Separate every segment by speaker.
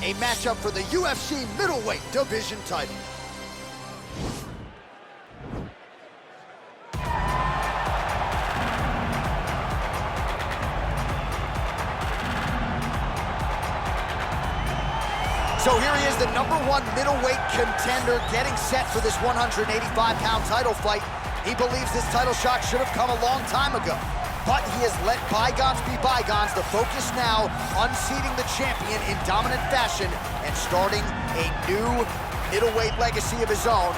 Speaker 1: a matchup for the UFC middleweight division title. So here he is, the #1 middleweight contender, getting set for this 185-pound title fight. He believes this title shot should have come a long time ago, but he has let bygones be bygones. The focus now, unseating the champion in dominant fashion and starting a new middleweight legacy of his own.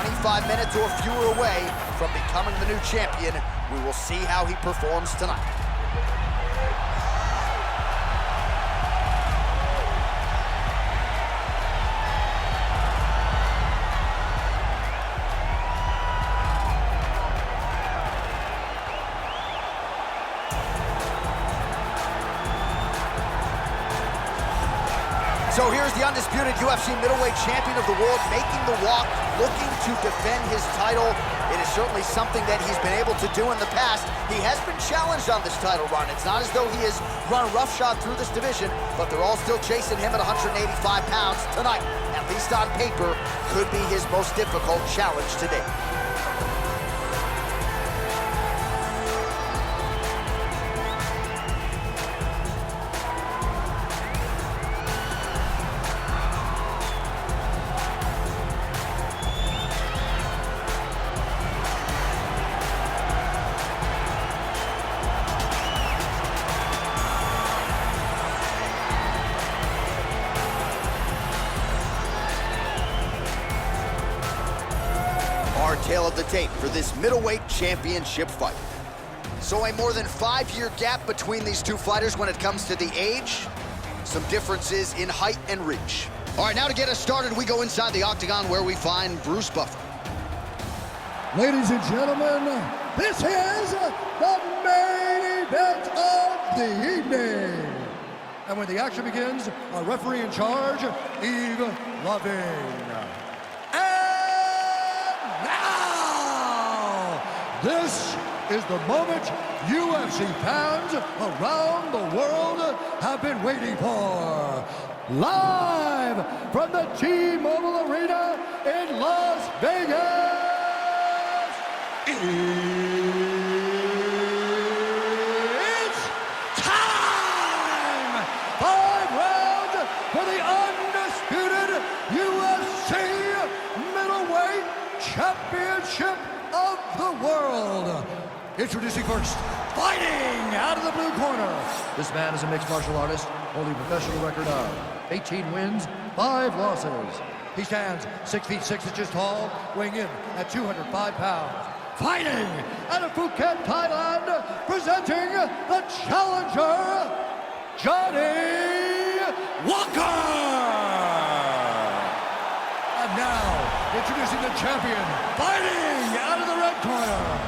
Speaker 1: 25 minutes or fewer away from becoming the new champion. We will see how he performs tonight. So here's the undisputed UFC middleweight champion of the world making the walk, looking to defend his title. It is certainly something that he's been able to do in the past. He has been challenged on this title run. It's not as though he has run roughshod through this division, but they're all still chasing him at 185 pounds tonight. At least on paper, could be his most difficult challenge to date. Our tale of the tape for this middleweight championship fight. So a more than 5-year gap between these two fighters when it comes to the age. Some differences in height and reach. All right, now to get us started, we go inside the octagon where we find Bruce Buffer.
Speaker 2: Ladies and gentlemen, this is the main event of the evening. And when the action begins, our referee in charge, Yves Lavigne. This is the moment UFC fans around the world have been waiting for. Live from the T-Mobile Arena in Las Vegas, it's time! 5 rounds for the undisputed UFC middleweight championship of the world. Introducing first, fighting out of the blue corner. This man is a mixed martial artist, holding a professional record of 18 wins, 5 losses. He stands 6 feet 6 inches tall, weighing in at 205 pounds. Fighting out of Phuket, Thailand, presenting the challenger, Johnny Walker. And now, introducing the champion, fighting out of the red corner.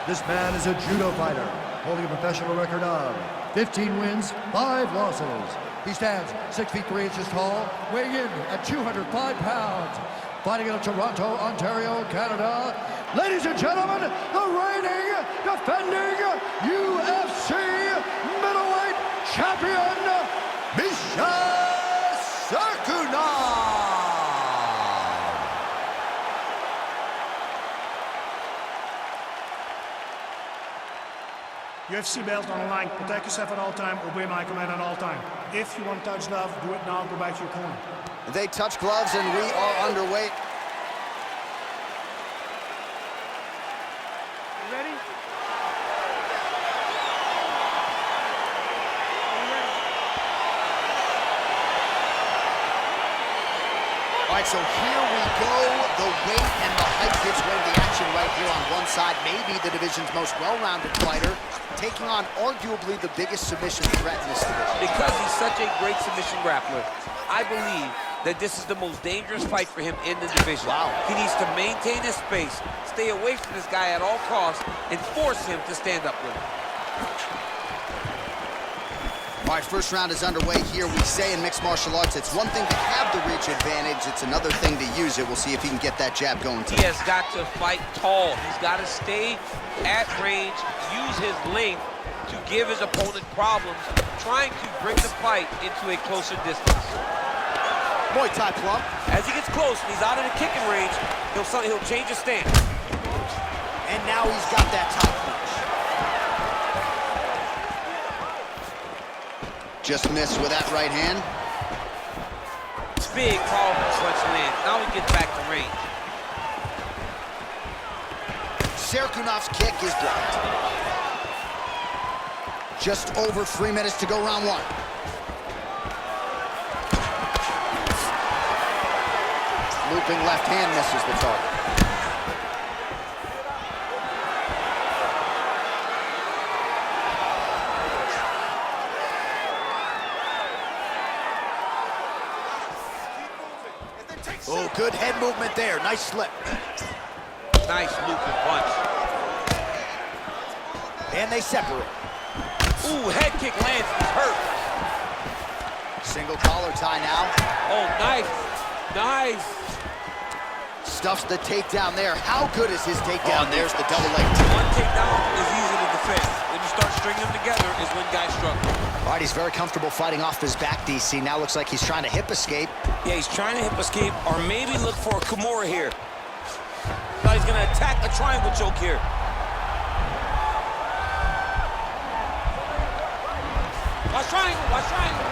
Speaker 2: This man is a judo fighter, holding a professional record of 15 wins, 5 losses. He stands 6 feet 3 inches tall, weighing in at 205 pounds. Fighting out of Toronto, Ontario, Canada. Ladies and gentlemen, the reigning, defending UFC middleweight champion, Mischa Cirkunov.
Speaker 3: UFC belt on the line. Protect yourself at all time. Obey my command at all time. If you want to touch gloves, do it now. Go back to your corner.
Speaker 1: They touch gloves and we are underway.
Speaker 3: You ready?
Speaker 1: All right, so here we go. The weight and the height gives way to the action right here on one side. Maybe the division's most well-rounded fighter, taking on arguably the biggest submission threat in this division.
Speaker 4: Because he's such a great submission grappler, I believe that this is the most dangerous fight for him in the division.
Speaker 1: Wow.
Speaker 4: He needs to maintain his space, stay away from this guy at all costs, and force him to stand up with him.
Speaker 1: All right, first round is underway here. We say in mixed martial arts, it's one thing to have the reach advantage. It's another thing to use it. We'll see if he can get that jab going too.
Speaker 4: He has got to fight tall. He's got to stay at range, use his length to give his opponent problems, trying to bring the fight into a closer distance.
Speaker 1: Muay Thai plum.
Speaker 4: As he gets close and he's out of the kicking range, he'll change his stance.
Speaker 1: And now he's got that top punch. Just missed with that right hand.
Speaker 4: Big, powerful punch land. Now he gets back to range.
Speaker 1: Cirkunov's kick is blocked. Just over 3 minutes to go, round one. Looping left hand misses the target. Oh, good head movement there. Nice slip.
Speaker 4: Nice looping punch.
Speaker 1: And they separate.
Speaker 4: Ooh, head kick lands. He's hurt.
Speaker 1: Single collar tie now.
Speaker 4: Oh, nice. Nice.
Speaker 1: Stuffs the takedown there. How good is his takedown? There's the double leg.
Speaker 4: One takedown is easy to defend. When you start stringing them together is when guys struggle.
Speaker 1: All right, he's very comfortable fighting off his back, DC. Now looks like he's trying to hip escape.
Speaker 5: Yeah, he's trying to hip escape or maybe look for a Kimura here.
Speaker 4: Now he's going to attack a triangle choke here. Watch triangle, watch triangle.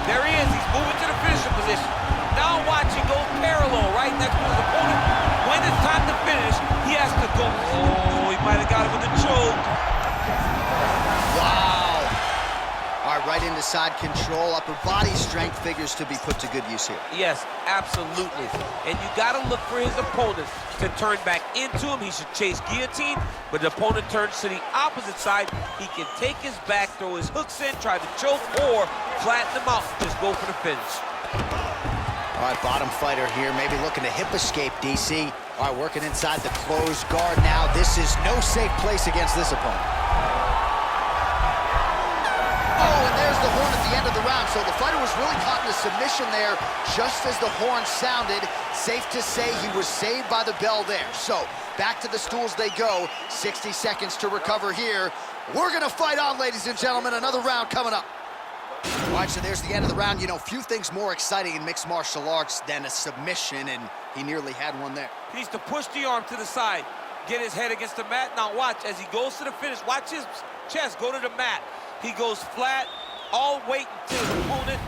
Speaker 4: There he is, he's moving to the finishing position. Now watch, he goes parallel right next to his opponent. When it's time to finish, he has to go. Oh, he might have got it with a choke.
Speaker 1: Wow. All right, right into side control. Upper body strength figures to be put to good use here.
Speaker 4: Yes, absolutely. And you got to look for his opponent to turn back into him. He should chase guillotine, but the opponent turns to the opposite side. He can take his back, throw his hooks in, try to choke, or flatten him out. Just go for the finish.
Speaker 1: All right, bottom fighter here, maybe looking to hip escape, DC. All right, working inside the closed guard now. This is no safe place against this opponent. Oh, and there's the horn at the end of the round. So the fighter was really caught in a submission there just as the horn sounded. Safe to say he was saved by the bell there. So back to the stools they go. 60 seconds to recover here. We're gonna fight on, ladies and gentlemen. Another round coming up. All right, so there's the end of the round. You know, few things more exciting in mixed martial arts than a submission, and he nearly had one there.
Speaker 4: He needs to push the arm to the side, get his head against the mat. Now watch, as he goes to the finish, watch his chest go to the mat. He goes flat, all waiting to his opponent.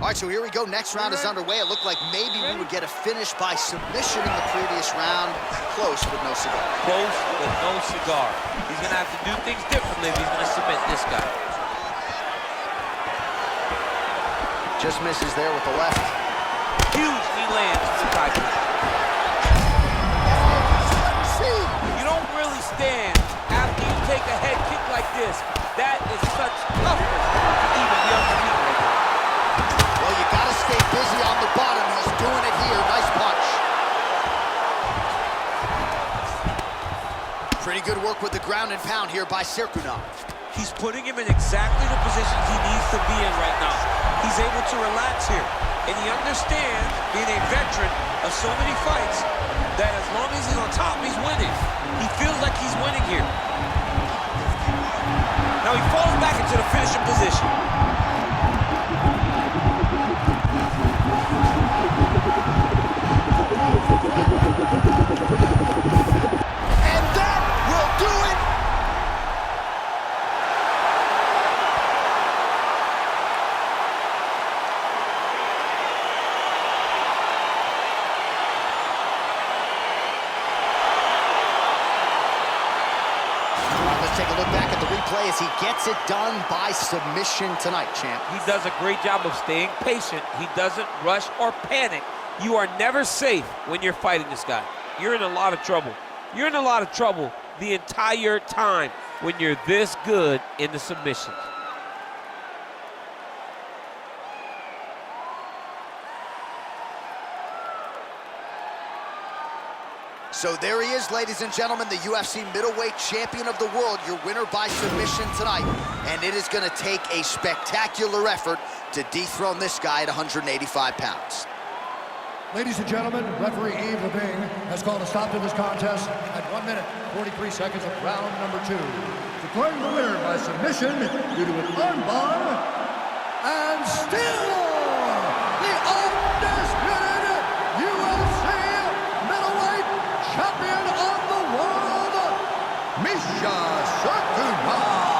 Speaker 1: All right, so here we go. Next round is underway. It looked like maybe we would get a finish by submission in the previous round. Close, but no cigar.
Speaker 4: Close, but no cigar. He's gonna have to do things differently if he's gonna submit this guy.
Speaker 1: Just misses there with the left.
Speaker 4: Huge knee lands to the tiger. You don't really stand after you take a head kick like this. That is such toughness to even be underneath right now.
Speaker 1: Well, you gotta stay busy on the bottom. He's doing it here. Nice punch. Pretty good work with the ground and pound here by Cirkunov.
Speaker 4: He's putting him in exactly the positions he needs to be in right now. He's able to relax here. And he understands, being a veteran of so many fights, that as long as he's on top, he's winning. He feels like he's winning here. Now he falls back into the finishing position.
Speaker 1: And that will do it. Take a look back at the replay as he gets it done by submission tonight, champ.
Speaker 4: He does a great job of staying patient. He doesn't rush or panic. You are never safe when you're fighting this guy. You're in a lot of trouble. You're in a lot of trouble the entire time when you're this good in the submissions.
Speaker 1: So there he is, ladies and gentlemen, the UFC middleweight champion of the world, your winner by submission tonight. And it is going to take a spectacular effort to dethrone this guy at 185 pounds.
Speaker 2: Ladies and gentlemen, referee Yves Levine has called a stop to this contest at 1 minute, 43 seconds of round number 2. declaring the winner by submission due to an armbar, and still the undisputed UFC middleweight champion of the world, Mischa Cirkunov.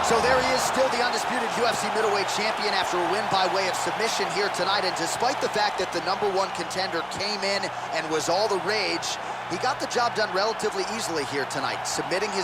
Speaker 1: So there he is, still the undisputed UFC middleweight champion after a win by way of submission here tonight. And despite the fact that the #1 contender came in and was all the rage, he got the job done relatively easily here tonight, submitting his